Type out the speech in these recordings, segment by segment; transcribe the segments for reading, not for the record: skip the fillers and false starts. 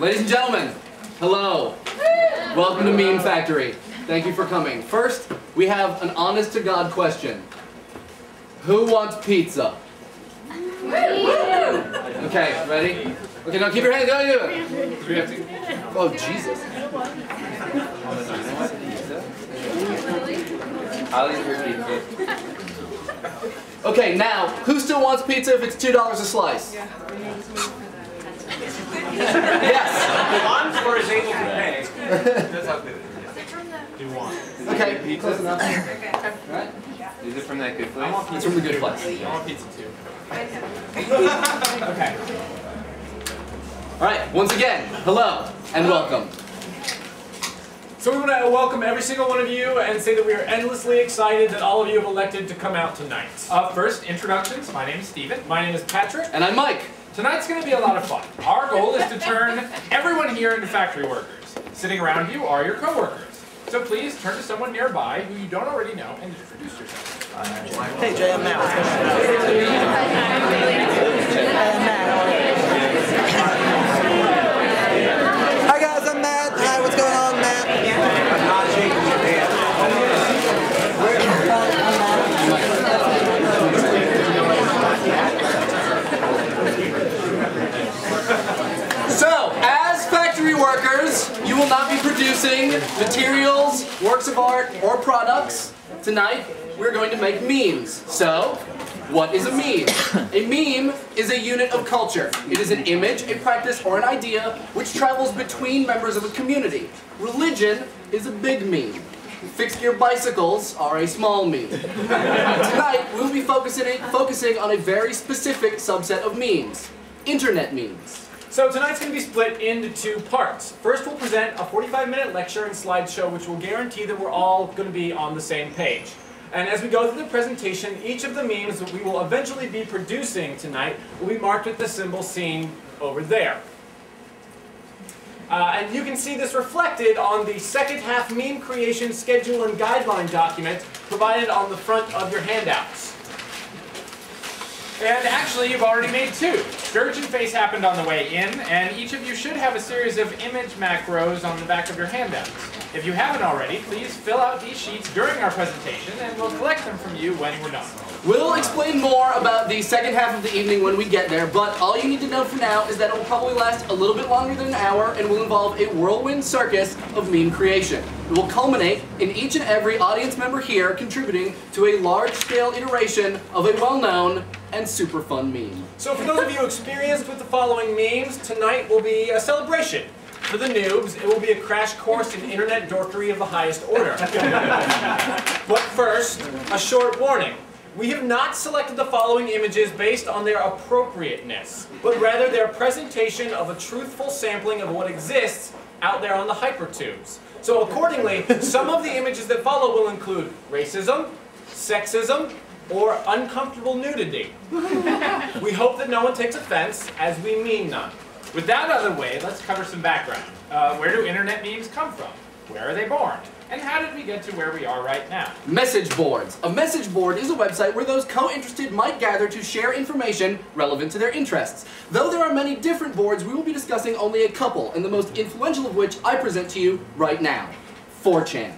Ladies and gentlemen, hello. Welcome to MemeFactory. Thank you for coming. First, we have an honest-to-God question. Who wants pizza? Okay, ready? Okay, now keep your hands going. Oh, Jesus. Okay, now, who still wants pizza if it's $2 a slice? Yes. Wants or is able to pay. That's how good it is. Do you want? Okay, close enough. Right? Is it from that good place? It's from the good place. I want pizza too. Okay. Alright, once again, hello and welcome. So we want to welcome every single one of you and say that we are endlessly excited that all of you have elected to come out tonight. First, introductions. My name is Steven. My name is Patrick. And I'm Mike. Tonight's going to be a lot of fun. Our goal is to turn everyone here into factory workers. Sitting around you are your co-workers. So please turn to someone nearby who you don't already know and introduce yourself. Hey Jay, I'm Matt. What's going on? Hi guys, I'm Matt. Hi, what's going on, Matt? I'm not shaking your hand. So, as factory workers, you will not be producing materials, works of art, or products. Tonight, we're going to make memes. So, what is a meme? A meme is a unit of culture. It is an image, a practice, or an idea which travels between members of a community. Religion is a big meme. Fixed-gear bicycles are a small meme. Tonight, we'll be focusing on a very specific subset of memes. Internet memes. So tonight's going to be split into two parts. First, we'll present a 45-minute lecture and slideshow which will guarantee that we're all going to be on the same page. And as we go through the presentation, each of the memes that we will eventually be producing tonight will be marked with the symbol seen over there. And you can see this reflected on the second half meme creation schedule and guideline document provided on the front of your handouts. And actually, you've already made two. Sturgeon Face happened on the way in, and each of you should have a series of image macros on the back of your handouts. If you haven't already, please fill out these sheets during our presentation, and we'll collect them from you when we're done. We'll explain more about the second half of the evening when we get there, but all you need to know for now is that it will probably last a little bit longer than an hour and will involve a whirlwind circus of meme creation. It will culminate in each and every audience member here contributing to a large-scale iteration of a well-known and super fun meme. So for those of you experienced with the following memes, tonight will be a celebration. For the noobs, it will be a crash course in internet dorkery of the highest order. But first, a short warning. We have not selected the following images based on their appropriateness, but rather their presentation of a truthful sampling of what exists out there on the hypertubes. So accordingly, some of the images that follow will include racism, sexism, or uncomfortable nudity. We hope that no one takes offense, as we mean none. With that out of the way, let's cover some background. Where do internet memes come from? Where are they born? And how did we get to where we are right now? Message boards. A message board is a website where those co-interested might gather to share information relevant to their interests. Though there are many different boards, we will be discussing only a couple, and the most influential of which I present to you right now. 4chan.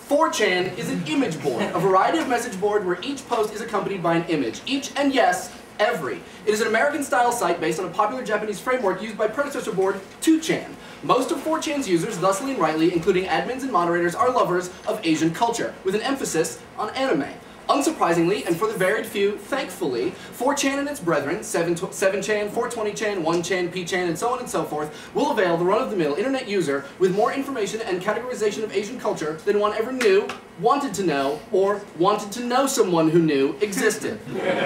4chan is an image board, a variety of message board where each post is accompanied by an image. Each, and yes, every. It is an American-style site based on a popular Japanese framework used by predecessor board 2chan. Most of 4chan's users, thusly and rightly, including admins and moderators, are lovers of Asian culture, with an emphasis on anime. Unsurprisingly, and for the varied few, thankfully, 4chan and its brethren, 7chan, 420chan, 1chan, P-chan, and so on and so forth, will avail the run-of-the-mill internet user with more information and categorization of Asian culture than one ever knew, wanted to know, or wanted to know someone who knew existed.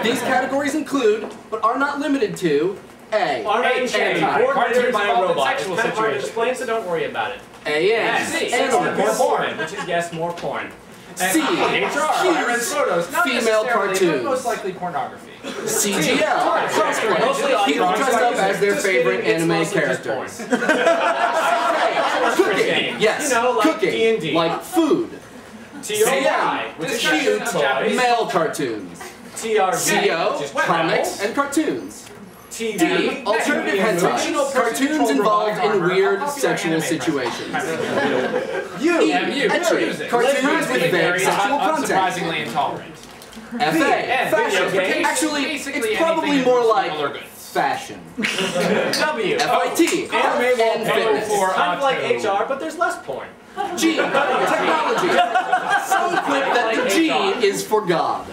These categories include, but are not limited to, A. Coordinated by a robot. Sexual It's kind of hard to situation. explain, so don't worry about it. A.N. More porn, which is yes, more porn. C. Violent photos, not Female necessarily, cartoons. but most likely pornography. CGL. Cosplay. People dressed up as their favorite anime characters. Cooking. Yes. You know, like cooking. D&D. Like food. TOY, which is Cute Japanese. male cartoons. TRG, CO, which is comics twelve. and cartoons. TV. D. Alternative hentai. Cartoons involved in weird sexual situations. U. Ecchi. Cartoons with vague sexual content. Unsurprisingly intolerant. F.A. Fashion. Actually, it's probably more like fashion. W. F.I.T. Anime and fitness. Kind of like HR, but there's less porn. G. Technology. Some quip that the G is for God.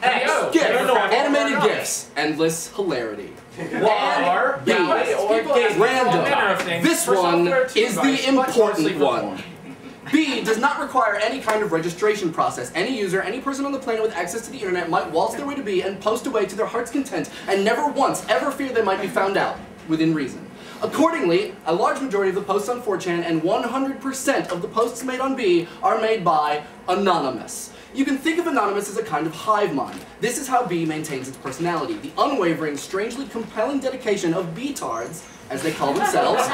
X. GIF. Animated GIFs. Endless hilarity. Y. B. Random. Random. This one is the important one. B does not require any kind of registration process. Any user, any person on the planet with access to the internet might waltz their way to B and post away to their heart's content and never once ever fear they might be found out, within reason. Accordingly, a large majority of the posts on 4chan and 100% of the posts made on B are made by Anonymous. You can think of Anonymous as a kind of hive mind. This is how B maintains its personality. The unwavering, strangely compelling dedication of B-tards, as they call themselves,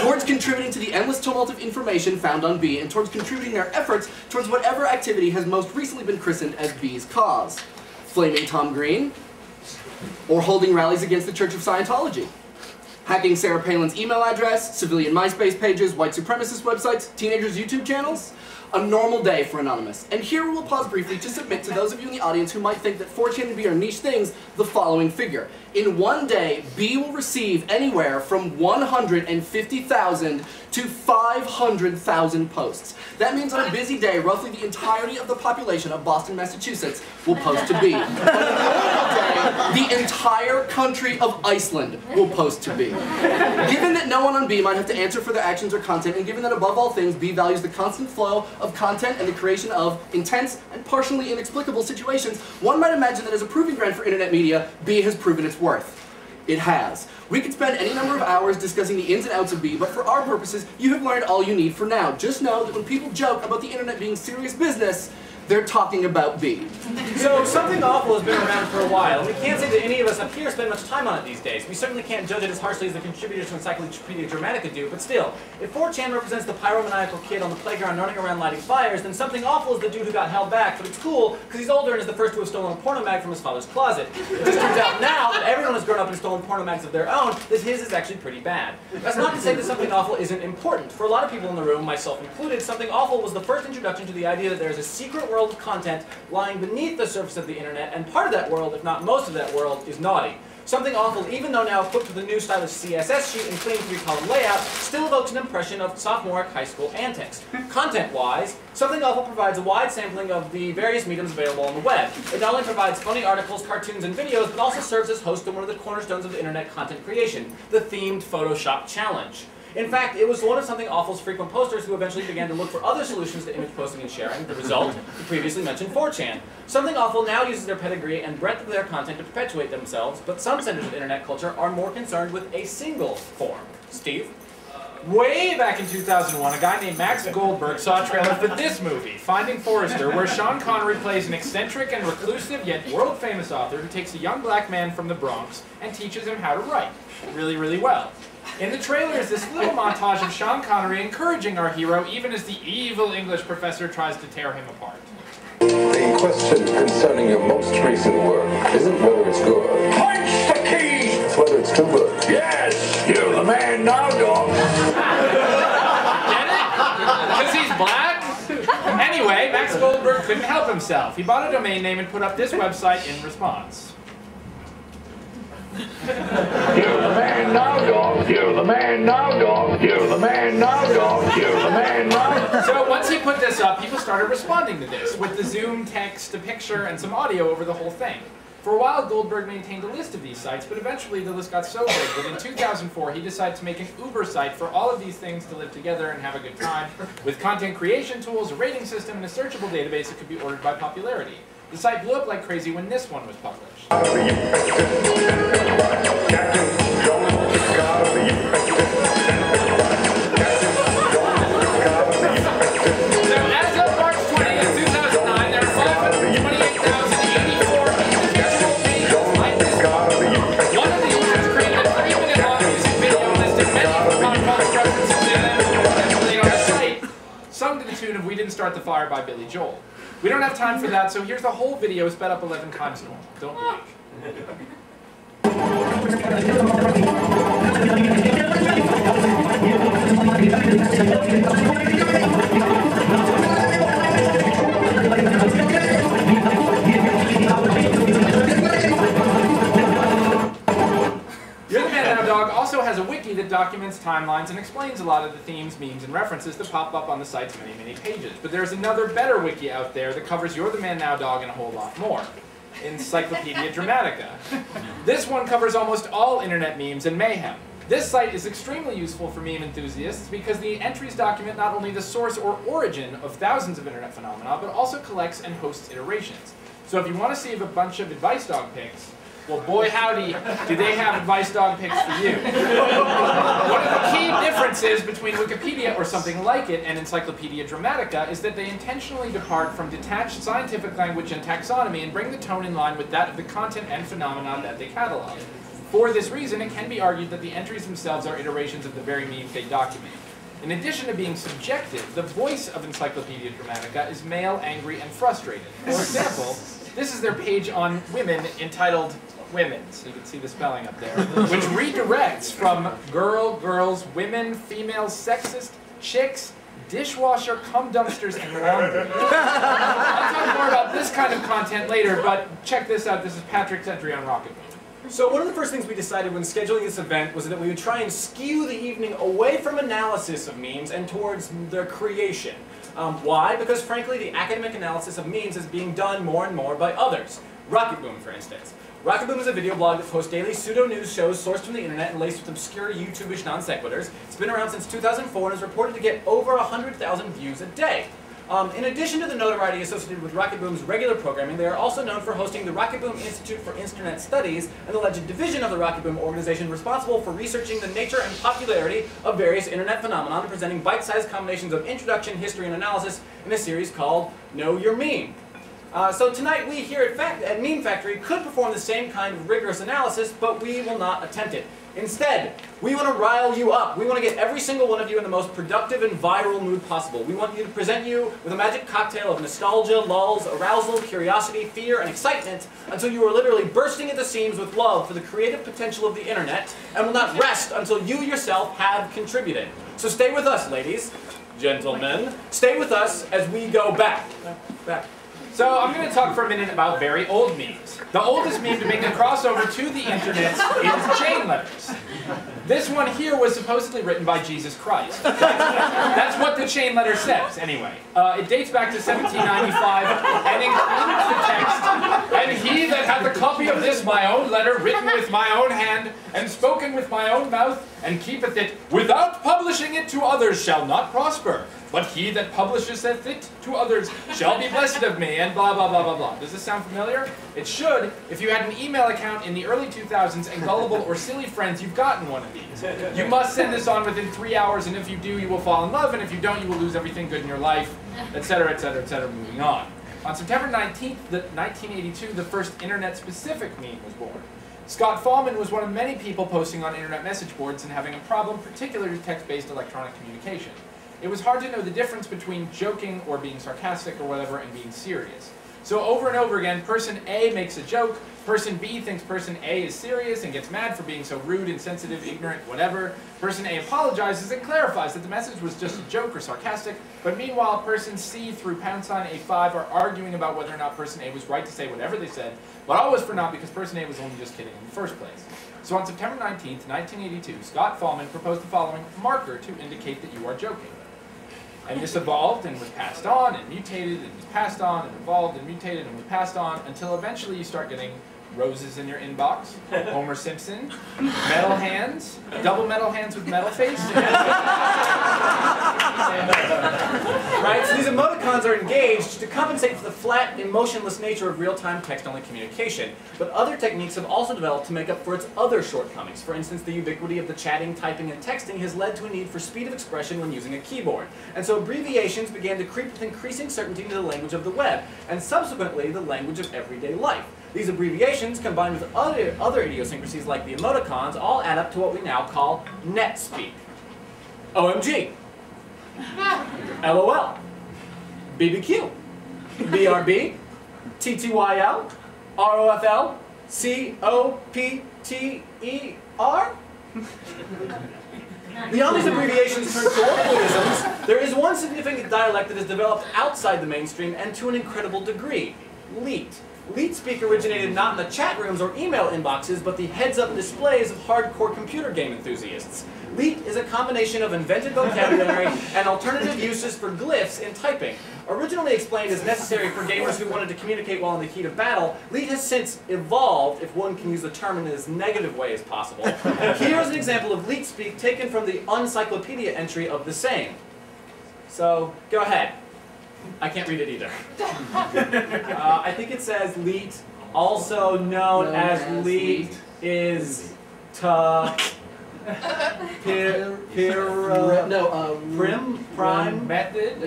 towards contributing to the endless tumult of information found on B, and towards contributing their efforts towards whatever activity has most recently been christened as B's cause. Flaming Tom Green, or holding rallies against the Church of Scientology. Hacking Sarah Palin's email address, civilian MySpace pages, white supremacist websites, teenagers' YouTube channels. A normal day for Anonymous. And here we will pause briefly to submit to those of you in the audience who might think that 4chan and B are niche things the following figure. In one day, B will receive anywhere from 150,000 to 500,000 posts. That means on a busy day, roughly the entirety of the population of Boston, Massachusetts will post to B. On a normal day, the entire country of Iceland will post to B. Given that no one on B might have to answer for their actions or content, and given that above all things, B values the constant flow of content and the creation of intense and partially inexplicable situations, one might imagine that as a proving ground for internet media, B has proven its worth. It has. We could spend any number of hours discussing the ins and outs of B, but for our purposes, you have learned all you need for now. Just know that when people joke about the internet being serious business, they're talking about B. So something awful has been around for a while. We can't say that any of us up here spend much time on it these days. We certainly can't judge it as harshly as the contributors to Encyclopedia Dramatica do, but still, if 4chan represents the pyromaniacal kid on the playground running around lighting fires, then something awful is the dude who got held back, but it's cool because he's older and is the first to have stolen a porno mag from his father's closet. It just turns out now that everyone has grown up and stolen porno mags of their own, that his is actually pretty bad. That's not to say that something awful isn't important. For a lot of people in the room, myself included, something awful was the first introduction to the idea that there is a secret world of content lying beneath the surface of the internet, and part of that world, if not most of that world, is naughty. Something awful, even though now equipped with a new stylish CSS sheet and clean 3-column layout, still evokes an impression of sophomoric high school antics. Content-wise, Something Awful provides a wide sampling of the various mediums available on the web. It not only provides funny articles, cartoons, and videos, but also serves as host to one of the cornerstones of the internet content creation, the themed Photoshop Challenge. In fact, it was one of Something Awful's frequent posters who eventually began to look for other solutions to image posting and sharing. The result, the previously mentioned 4chan. Something Awful now uses their pedigree and breadth of their content to perpetuate themselves, but some centers of internet culture are more concerned with a single form. Steve? Way back in 2001, a guy named Max Goldberg saw a trailer for this movie, Finding Forrester, where Sean Connery plays an eccentric and reclusive yet world-famous author who takes a young black man from the Bronx and teaches him how to write. Really, really well. In the trailer is this little montage of Sean Connery encouraging our hero even as the evil English professor tries to tear him apart. The question concerning your most recent work isn't whether it's good. Punch the key! It's whether it's too good. Yes! You're the man now, dog! Get it? Because he's black? Anyway, Max Goldberg couldn't help himself. He bought a domain name and put up this website in response. You're the man now, dog. You're the man now, dog. You're the man now, dog. You're the man now. So once he put this up, people started responding to this, with the Zoom text, a picture, and some audio over the whole thing. For a while, Goldberg maintained a list of these sites, but eventually the list got so big that in 2004 he decided to make an Uber site for all of these things to live together and have a good time, with content creation tools, a rating system, and a searchable database that could be ordered by popularity. The site blew up like crazy when this one was published. So as of March 20th, 2009, there are 528,084 individual pages like this one. One of the users created a 3-minute-long music video listing many pop culture references to them on the site, sung to the tune of We Didn't Start the Fire by Billy Joel. We don't have time for that, so here's the whole video sped up 11 times more. Don't blink. Also has a wiki that documents timelines and explains a lot of the themes, memes, and references that pop up on the site's many, many pages. But there's another better wiki out there that covers You're the Man Now Dog and a whole lot more. Encyclopedia Dramatica. This one covers almost all internet memes and mayhem. This site is extremely useful for meme enthusiasts because the entries document not only the source or origin of thousands of internet phenomena, but also collects and hosts iterations. So if you want to see a bunch of advice dog pics, well, boy howdy, do they have advice dog pics for you. One of the key differences between Wikipedia or something like it and Encyclopedia Dramatica is that they intentionally depart from detached scientific language and taxonomy and bring the tone in line with that of the content and phenomena that they catalog. For this reason, it can be argued that the entries themselves are iterations of the very memes they document. In addition to being subjective, the voice of Encyclopedia Dramatica is male, angry, and frustrated. For example, this is their page on women entitled Women, so you can see the spelling up there, which redirects from girl, girls, women, females, sexist, chicks, dishwasher, cum dumpsters, and laundry. I'll talk more about this kind of content later, but check this out. This is Patrick's entry on Rocket Boom. So one of the first things we decided when scheduling this event was that we would try and skew the evening away from analysis of memes and towards their creation. Why? Because frankly, the academic analysis of memes is being done more and more by others. Rocket Boom, for instance. Rocket Boom is a video blog that posts daily pseudo-news shows sourced from the internet and laced with obscure YouTube-ish non-sequiturs. It's been around since 2004 and is reported to get over 100,000 views a day. In addition to the notoriety associated with Rocket Boom's regular programming, they are also known for hosting the Rocket Boom Institute for Internet Studies, an alleged division of the Rocket Boom organization responsible for researching the nature and popularity of various internet phenomena and presenting bite-sized combinations of introduction, history, and analysis in a series called Know Your Meme. So tonight we here at MemeFactory could perform the same kind of rigorous analysis, but we will not attempt it. Instead, we want to rile you up. We want to get every single one of you in the most productive and viral mood possible. We want you to present you with a magic cocktail of nostalgia, lulls, arousal, curiosity, fear, and excitement until you are literally bursting at the seams with love for the creative potential of the internet and will not rest until you yourself have contributed. So stay with us, ladies, gentlemen. Stay with us as we go back. So I'm going to talk for a minute about very old memes. The oldest meme to make a crossover to the internet is chain letters. This one here was supposedly written by Jesus Christ. That's what the chain letter says, anyway. It dates back to 1795 and includes the text, "And he that hath a copy of this my own letter, written with my own hand, and spoken with my own mouth, and keepeth it without publishing it to others, shall not prosper. But he that publisheth it to others shall be blessed of me," and blah, blah, blah, blah, blah. Does this sound familiar? It should if you had an email account in the early 2000s and gullible or silly friends, you've gotten one of these. You must send this on within 3 hours, and if you do, you will fall in love, and if you don't, you will lose everything good in your life, etc., etc., etc., moving on. On September 19th, 1982, the first internet-specific meme was born. Scott Fallman was one of many people posting on internet message boards and having a problem, particularly with text-based electronic communication. It was hard to know the difference between joking or being sarcastic or whatever and being serious. So over and over again, person A makes a joke, person B thinks person A is serious and gets mad for being so rude, insensitive, ignorant, whatever. Person A apologizes and clarifies that the message was just a joke or sarcastic, but meanwhile person C through #A5 are arguing about whether or not person A was right to say whatever they said, but always for not because person A was only just kidding in the first place. So on September 19th, 1982, Scott Fallman proposed the following marker to indicate that you are joking. And this evolved and was passed on and mutated and was passed on and evolved and mutated and was passed on until eventually you start getting roses in your inbox, Homer Simpson, metal hands, double metal hands with metal face. Right, so these emoticons are engaged to compensate for the flat, emotionless nature of real-time text-only communication. But other techniques have also developed to make up for its other shortcomings. For instance, the ubiquity of the chatting, typing, and texting has led to a need for speed of expression when using a keyboard. And so abbreviations began to creep with increasing certainty into the language of the web, and subsequently the language of everyday life. These abbreviations, combined with other idiosyncrasies like the emoticons, all add up to what we now call net speak. OMG. LOL. BBQ. BRB. TTYL. ROFL. C-O-P-T-E-R? Beyond these abbreviations turned colloquialisms, there is one significant dialect that has developed outside the mainstream and to an incredible degree: Leet. Leet speak originated not in the chat rooms or email inboxes, but the heads-up displays of hardcore computer game enthusiasts. Leet is a combination of invented vocabulary and alternative uses for glyphs in typing. Originally explained as necessary for gamers who wanted to communicate while in the heat of battle, Leet has since evolved, if one can use the term in as negative way as possible. Here is an example of Leet speak taken from the encyclopedia entry of the same. So, go ahead. I can't read it either. I think it says Leet, also known as Leet, is prime Method.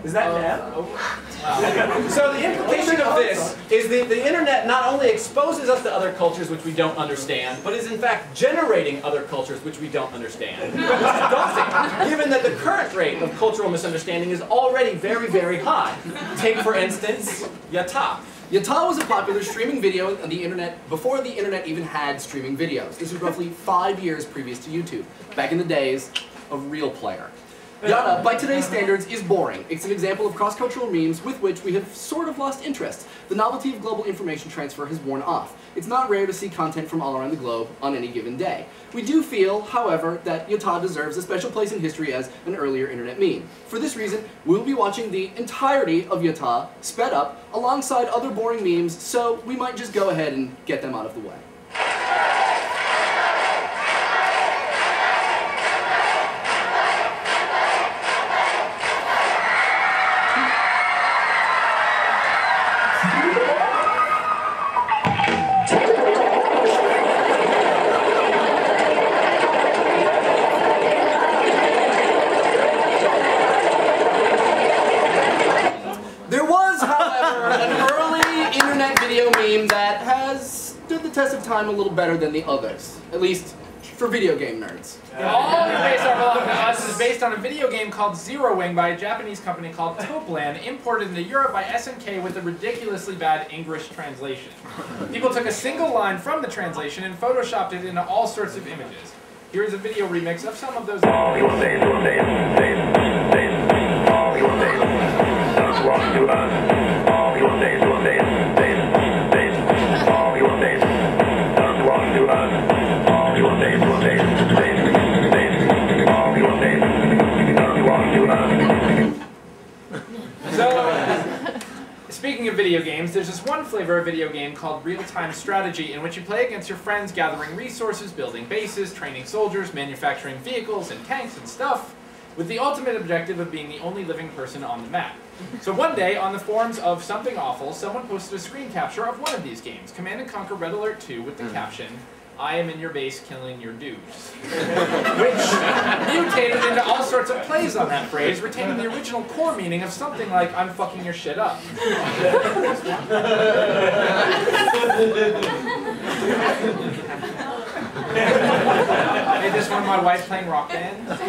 Is that an F? So the implication of this is that the internet not only exposes us to other cultures which we don't understand, but is in fact generating other cultures which we don't understand. Which is daunting, given that the current rate of cultural misunderstanding is already very, very high. Take, for instance, Yata. Yata was a popular streaming video on the internet before the internet even had streaming videos. This was roughly 5 years previous to YouTube, back in the days of Real Player. Yata, by today's standards, is boring. It's an example of cross-cultural memes with which we have sort of lost interest. The novelty of global information transfer has worn off. It's not rare to see content from all around the globe on any given day. We do feel, however, that Yata deserves a special place in history as an earlier internet meme. For this reason, we'll be watching the entirety of Yata sped up alongside other boring memes, so we might just go ahead and get them out of the way. That has stood the test of time a little better than the others, at least for video game nerds. All the base Our Us is based on a video game called Zero Wing by a Japanese company called Toplan, imported into Europe by SNK with a ridiculously bad English translation. People took a single line from the translation and photoshopped it into all sorts of images. Here is a video remix of some of those images. Speaking of video games, there's this one flavor of video game called real-time strategy in which you play against your friends gathering resources, building bases, training soldiers, manufacturing vehicles and tanks and stuff, with the ultimate objective of being the only living person on the map. So one day, on the forums of Something Awful, someone posted a screen capture of one of these games, Command & Conquer Red Alert 2, with the caption, "I am in your base killing your dudes," which mutated into all sorts of plays on that phrase, retaining the original core meaning of something like, "I'm fucking your shit up." I made this one of my wife playing Rock Band.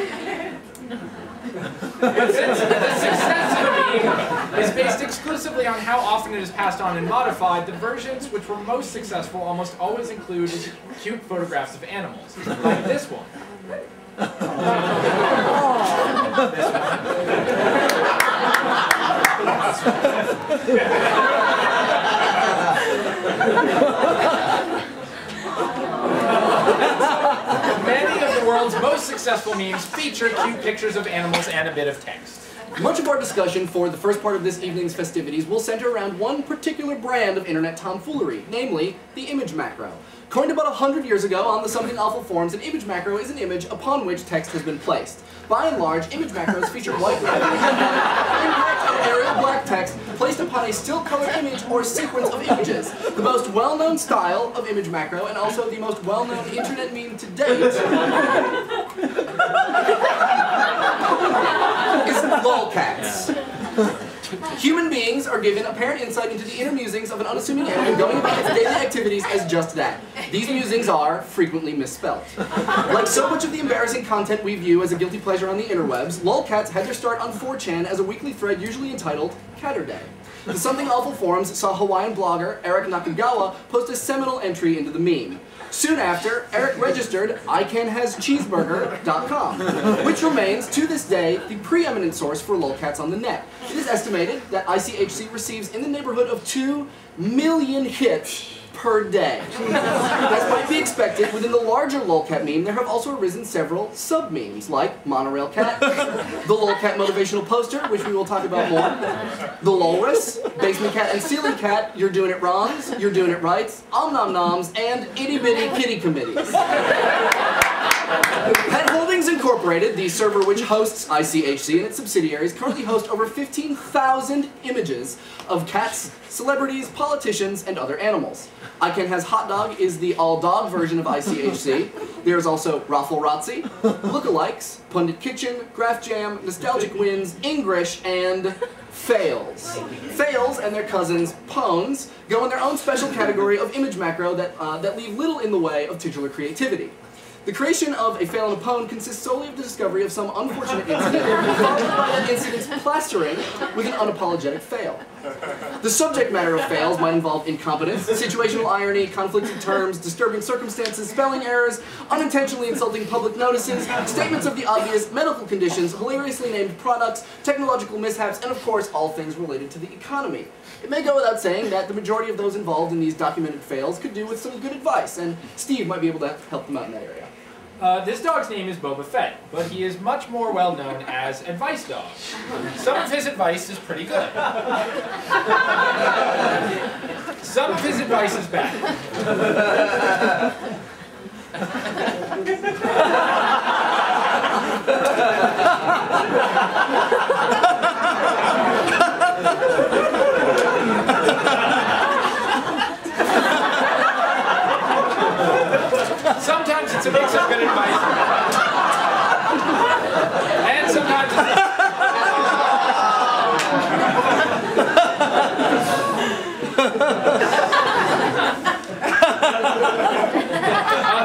But since the success of the meme is based exclusively on how often it is passed on and modified, the versions which were most successful almost always include cute photographs of animals, like this one. Many of the world's most successful memes feature cute pictures of animals and a bit of text. Much of our discussion for the first part of this evening's festivities will center around one particular brand of internet tomfoolery, namely the image macro. Coined about 100 years ago on the Something Awful forums, an image macro is an image upon which text has been placed. By and large, image macros feature white lettering, impact of Arial black text placed upon a still-colored image or sequence of images. The most well-known style of image macro, and also the most well-known internet meme to date, is lolcats. Human beings are given apparent insight into the inner musings of an unassuming alien going about its daily activities as just that. These musings are frequently misspelled. Like so much of the embarrassing content we view as a guilty pleasure on the interwebs, lolcats had their start on 4chan as a weekly thread usually entitled Catterday. The Something Awful forums saw Hawaiian blogger Eric Nakagawa post a seminal entry into the meme. Soon after, Eric registered icanhascheeseburger.com, which remains, to this day, the preeminent source for lolcats on the net. It is estimated that ICHC receives in the neighborhood of 2 million hits per day. As might be expected, within the larger lolcat meme, there have also arisen several sub-memes, like Monorail Cat, the lolcat motivational poster, which we will talk about more, the Lolrus, Basement Cat and Ceiling Cat, You're Doing It Wrongs, You're Doing It Rights, Om Nom Noms, and Itty Bitty Kitty Committees. Pet Holdings Incorporated, the server which hosts ICHC and its subsidiaries, currently host over 15,000 images of cats, celebrities, politicians, and other animals. Ican Has Hot Dog is the all-dog version of ICHC. There's also Raffle-Razzi, Lookalikes, Pundit Kitchen, Graph Jam, Nostalgic Wins, Ingrish, and Fails. Fails and their cousins, Pones, go in their own special category of image macro that leave little in the way of titular creativity. The creation of a fail and a pone consists solely of the discovery of some unfortunate incident, followed by that incident's plastering with an unapologetic fail. The subject matter of fails might involve incompetence, situational irony, conflicting terms, disturbing circumstances, spelling errors, unintentionally insulting public notices, statements of the obvious, medical conditions, hilariously named products, technological mishaps, and of course all things related to the economy. It may go without saying that the majority of those involved in these documented fails could do with some good advice, and Steve might be able to help them out in that area. This dog's name is Boba Fett, but he is much more well known as Advice Dog. Some of his advice is pretty good. Some of his advice is bad. Sometimes it's a mix of good advice, and sometimes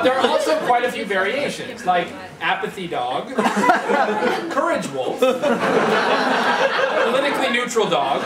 there are also quite a few variations, like Apathy Dog, Courage Wolf, Politically Neutral Dog,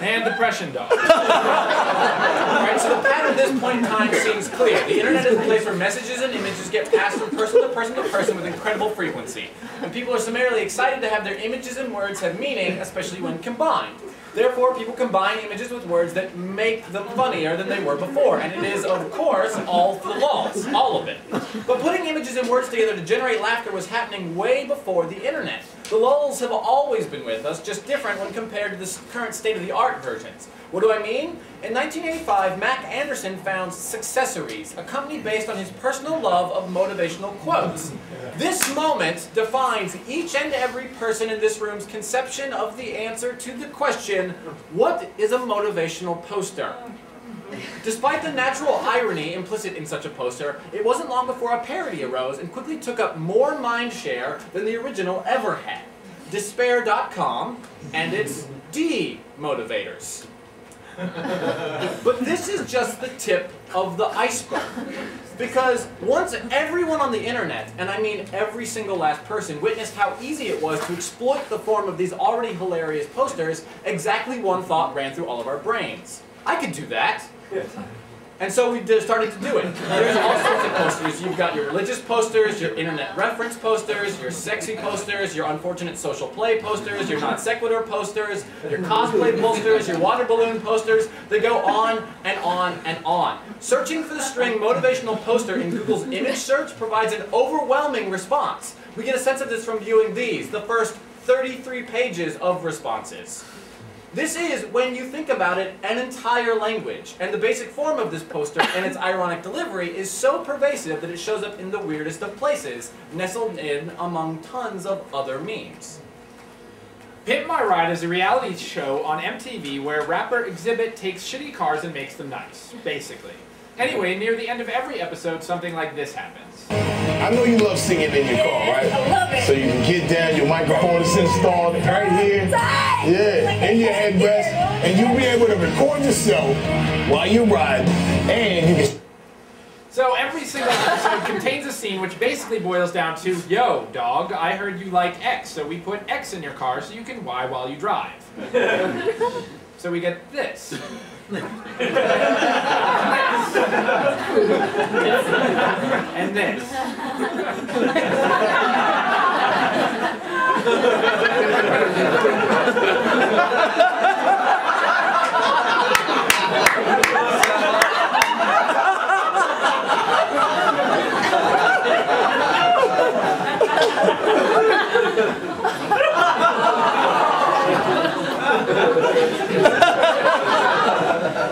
and Depression Dog. Alright, so the pattern at this point in time seems clear. The internet is a place where messages and images get passed from person to person to person with incredible frequency. And people are summarily excited to have their images and words have meaning, especially when combined. Therefore, people combine images with words that make them funnier than they were before. And it is, of course, all for the lulz. All of it. But putting images and words together to generate laughter was happening way before the internet. The lulz have always been with us, just different when compared to the current state-of-the-art versions. What do I mean? In 1985, Mac Anderson found Successories, a company based on his personal love of motivational quotes. This moment defines each and every person in this room's conception of the answer to the question, what is a motivational poster? Despite the natural irony implicit in such a poster, it wasn't long before a parody arose and quickly took up more mind share than the original ever had. Despair.com and its D-motivators. But this is just the tip of the iceberg. Because once everyone on the internet, and I mean every single last person, witnessed how easy it was to exploit the form of these already hilarious posters, exactly one thought ran through all of our brains. I could do that. And so we started to do it. There's all sorts of posters. You've got your religious posters, your internet reference posters, your sexy posters, your unfortunate social play posters, your non sequitur posters, your cosplay posters, your water balloon posters. They go on and on and on. Searching for the string motivational poster in Google's image search provides an overwhelming response. We get a sense of this from viewing these, the first 33 pages of responses. This is, when you think about it, an entire language, and the basic form of this poster and its ironic delivery is so pervasive that it shows up in the weirdest of places, nestled in among tons of other memes. Pimp My Ride is a reality show on MTV where rapper Exhibit takes shitty cars and makes them nice, basically. Anyway, near the end of every episode, something like this happens. I know you love singing in your car, right? I love it. So you can get down, your microphone is installed right here. Yeah, in your headrest, and you'll be able to record yourself while you ride, and you can... So every single episode contains a scene which basically boils down to, yo, dog, I heard you like X, so we put X in your car so you can Y while you drive. So we get this. And this.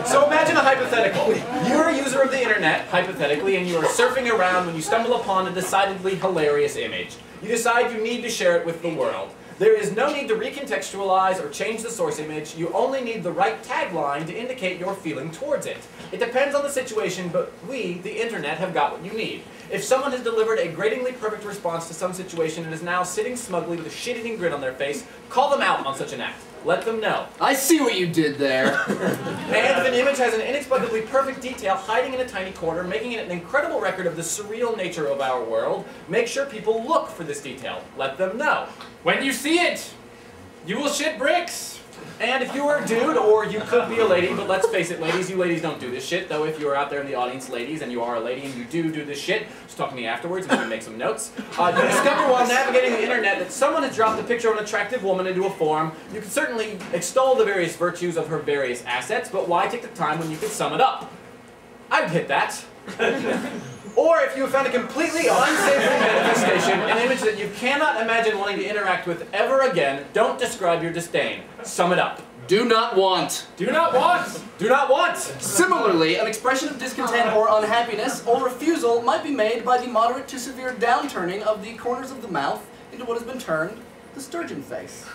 So imagine a hypothetical. You're a user of the internet, hypothetically, and you are surfing around when you stumble upon a decidedly hilarious image. You decide you need to share it with the world. There is no need to recontextualize or change the source image. You only need the right tagline to indicate your feeling towards it. It depends on the situation, but we, the internet, have got what you need. If someone has delivered a gratingly perfect response to some situation and is now sitting smugly with a shit-eating grin on their face, call them out on such an act. Let them know. I see what you did there. And if an image has an inexplicably perfect detail hiding in a tiny corner, making it an incredible record of the surreal nature of our world, make sure people look for this detail. Let them know. When you see it, you will shit bricks. And if you are a dude, or you could be a lady, but let's face it, ladies, you ladies don't do this shit, though if you are out there in the audience, ladies, and you are a lady and you do this shit, just talk to me afterwards and we can make some notes. You discover while navigating the internet that someone has dropped a picture of an attractive woman into a forum. You can certainly extol the various virtues of her various assets, but why take the time when you could sum it up? I'd hit that. Or if you have found a completely unsavory manifestation, an image that you cannot imagine wanting to interact with ever again, don't describe your disdain. Sum it up. Do not want. Do not want. Do not want. Similarly, an expression of discontent or unhappiness or refusal might be made by the moderate to severe downturning of the corners of the mouth into what has been termed the sturgeon face.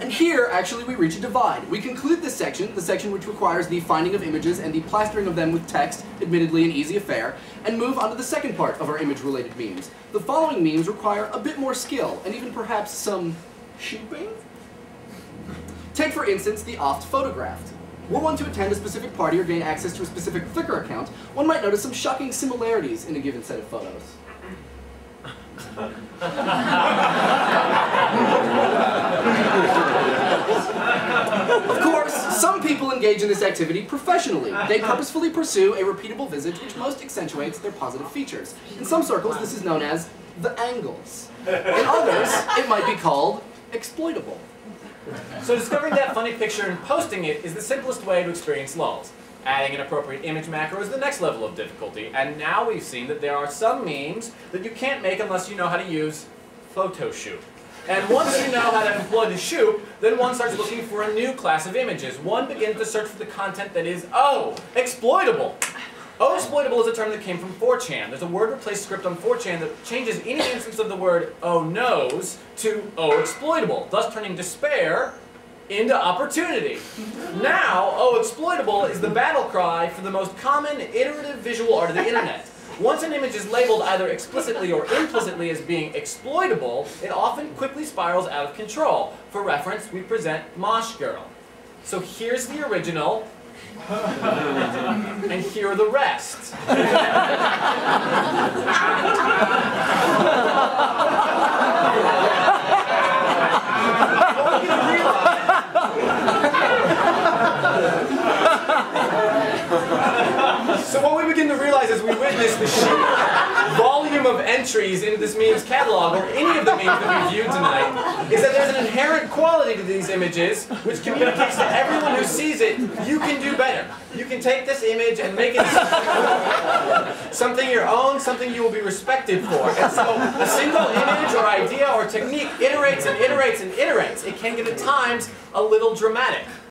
And here, actually, we reach a divide. We conclude this section, the section which requires the finding of images and the plastering of them with text, admittedly an easy affair, and move on to the second part of our image-related memes. The following memes require a bit more skill, and even perhaps some sheeping? Take, for instance, the oft-photographed. Were one to attend a specific party or gain access to a specific Flickr account, one might notice some shocking similarities in a given set of photos. Of course, some people engage in this activity professionally. They purposefully pursue a repeatable visage which most accentuates their positive features. In some circles, this is known as the angles. In others, it might be called exploitable. So discovering that funny picture and posting it is the simplest way to experience lulz. Adding an appropriate image macro is the next level of difficulty, and now we've seen that there are some memes that you can't make unless you know how to use Photoshoop. And once you know how to employ the shoop, then one starts looking for a new class of images. One begins to search for the content that is, exploitable. Exploitable is a term that came from 4chan. There's a word replace script on 4chan that changes any instance of the word knows to exploitable, thus turning despair into opportunity. Now, exploitable is the battle cry for the most common iterative visual art of the internet. Once an image is labeled either explicitly or implicitly as being exploitable, it often quickly spirals out of control. For reference, we present Mosh Girl. So here's the original, and here are the rest. So what we begin to realize as we witness the sheer volume of entries into this meme's catalog, or any of the memes that we viewed tonight, is that there's an inherent quality to these images which communicates to everyone who sees it, you can do better. You can take this image and make it something your own, something you will be respected for. And so a single image or idea or technique iterates and iterates and iterates. It can get at times a little dramatic.